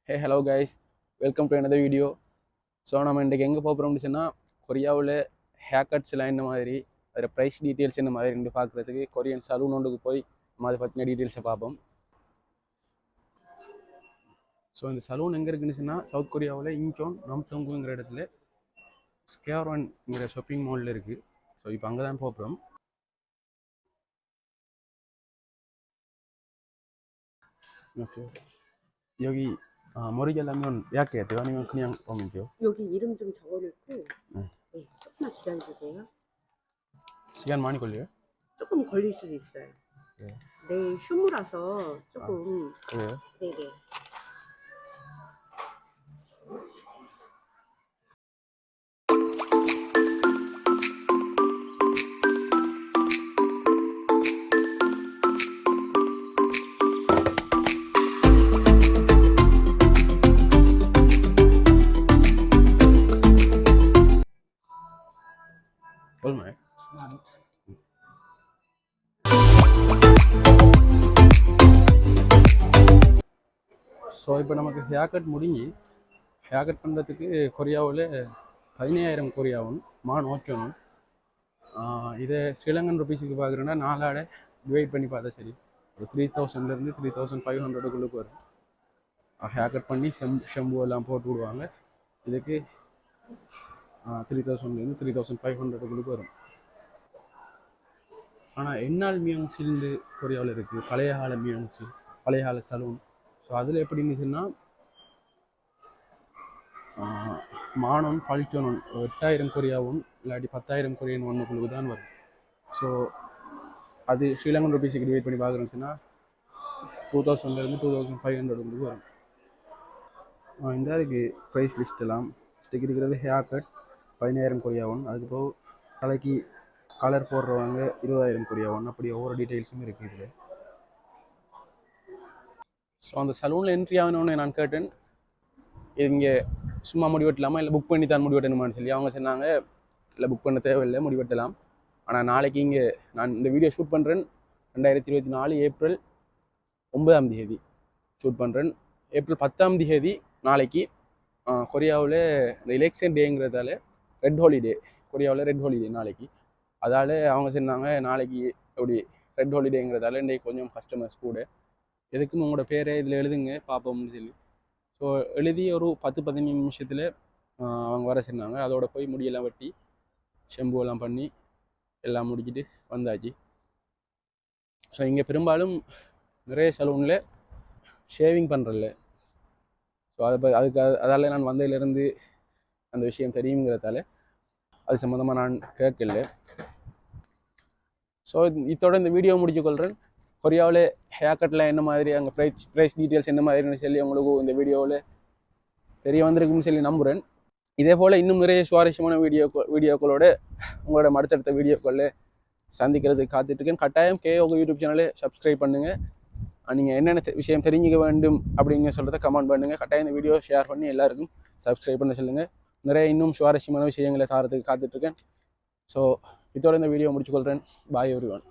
Hey, hello guys, welcome to another video. So நம்ம இன்றைக்கி எங்கே போகிறோம்னு சொன்னால் கொரியாவில் ஹேர் கட்ஸ்லாம் என்ன மாதிரி அதில் ப்ரைஸ் டீட்டெயில்ஸ் என்ன மாதிரி பார்க்குறதுக்கு கொரியன் சலூன் ஒன்றுக்கு போய் நம்ம அதை பற்றின டீட்டெயில்ஸை பார்ப்போம். ஸோ இந்த சலூன் எங்கே இருக்குன்னு சொன்னால் சவுத் கொரியாவில் இன்சோன் நம்தோங்குங்கிற இடத்துல ஸ்கேர்ஒன்ங்கிற ஷாப்பிங் மாலில் இருக்குது. ஸோ இப்போ அங்கே தான் போகிறோம். 여기 머리 잘라면 예약해야 돼요? 아니면 그냥 오면 돼요? 여기 이름 좀 적어놓고 네, 조금만 기다려주세요. 시간 많이 걸려요? 조금 걸릴 수도 있어요. 네. 내일 휴무라서 조금 그래요? 네네. 얼마예요? ஸோ இப்போ நமக்கு ஹேர் கட் முடிஞ்சு ஹேர் கட் பண்ணுறதுக்கு கொரியாவில் 15,000 கொரியாவும் ஓச்சணும். இதை ஸ்ரீலங்கன் ருபீஸுக்கு பார்க்குறேன்னா நாலாட டிவைட் பண்ணி பார்த்தா சரி ஒரு 3,000லேருந்து 3,500க்குள்ளுக்கு வரும். ஹேர் கட் பண்ணி ஷெம்பு எல்லாம் போட்டு விடுவாங்க. இதுக்கு 3,000லேருந்து 3,500க்குள்ளுக்கு வரும். ஆனால் என்னால் மியோங்ஸில்ந்து கொரியாவில் இருக்குது பழைய கால மியோங்ஸி, பழைய கால சலூன். ஸோ அதில் எப்படி இருந்துச்சுன்னா மானோன் பழிச்சோனோன் 8,000 கொரியாவும் இல்லாட்டி 10,000 கொரியன் ஒன்றுக்குள்ளுக்கு தான் வரும். ஸோ அது ஸ்ரீலங்கன் ருபீஸுக்கு டிவைட் பண்ணி பார்க்குறோம்னா 2,000லேருந்து 2,500க்குள்ளுக்கு வரும். இந்த அதுக்கு ப்ரைஸ் லிஸ்ட் எல்லாம் ஸ்டிக் இருக்கிறது ஹேர் கட் 15,000 கொரியாவும், அதுக்கப்புறம் தலைக்கு கலர் போடுறவங்க 20,000 கொரியாவும், அப்படி ஒவ்வொரு டீட்டெயில்ஸும் இருக்குது இதில். ஸோ அந்த சலூனில் என்ட்ரி ஆகணும்னு நான் கேட்டேன், இங்கே சும்மா முடிவெட்டலாமா இல்லை புக் பண்ணி தான் முடிவெட்டணுமான்னு சொல்லி அவங்க சொன்னாங்க இல்லை புக் பண்ண தேவையில்லை, முடிவெட்டலாம். ஆனால் நாளைக்கு இங்கே நான் இந்த வீடியோ ஷூட் பண்ணுறேன் 2024 ஏப்ரல் 9ஆம் தேதி ஷூட் பண்ணுறேன். ஏப்ரல் 10ஆம் தேதி நாளைக்கு கொரியாவில் இந்த எலெக்ஷன் டேங்கிறதால ரெட் ஹாலிடே, கொரியாவில் ரெட் ஹாலிடே நாளைக்கு. அதால் அவங்க சொன்னாங்க நாளைக்கு எப்படி ரெட் ஹாலிடேங்கிறதால இன்றைக்கு கொஞ்சம் கஸ்டமர்ஸ் கூட எதுக்கும் உங்களோட பேரை இதில் எழுதுங்க பார்ப்போம்னு சொல்லி. ஸோ எழுதி ஒரு 10-15 நிமிஷத்தில் அவங்க வர சொன்னாங்க. அதோட போய் முடியெல்லாம் வெட்டி ஷெம்புவெல்லாம் பண்ணி எல்லாம் முடிச்சுட்டு வந்தாச்சு. ஸோ இங்கே பெரும்பாலும் நிறைய சலூனில் ஷேவிங் பண்ணுறல. ஸோ அதால் நான் வந்ததுலேருந்து அந்த விஷயம் தெரியுங்கிறதால அது சம்மந்தமாக நான் கேட்கல. ஸோ இதோட இந்த வீடியோ முடிச்சுக்கொள்கிறேன். கொரியாவில் ஹேர் கட்டில் என்ன மாதிரி அங்கே ப்ரைஸ் டீட்டெயில்ஸ் என்ன மாதிரின்னு சொல்லி உங்களுக்கு இந்த வீடியோவில் தெரிய வந்திருக்குன்னு சொல்லி நம்புகிறேன். இதே போல் இன்னும் நிறைய சுவாரஸ்யமான வீடியோக்களோட உங்களோட அடுத்தடுத்த வீடியோக்களில் சந்திக்கிறதுக்கு காத்துட்ருக்கேன். கட்டாயம் கேஓக யூடியூப் சேனலை சப்ஸ்கிரைப் பண்ணுங்கள். நீங்கள் என்னென்ன விஷயம் தெரிஞ்சிக்க வேண்டும் அப்படிங்கிற சொல்கிறத கமெண்ட் பண்ணுங்கள். கட்டாயம் இந்த வீடியோ ஷேர் பண்ணி எல்லாருக்கும் சப்ஸ்கிரைப் பண்ண சொல்லுங்கள். நிறைய இன்னும் சுவாரஸ்யமான விஷயங்களை காத்துட்ருக்கேன். ஸோ இதோட இந்த வீடியோ முடிச்சுக்கொள்கிறேன். பாய் எவ்ரிவன்.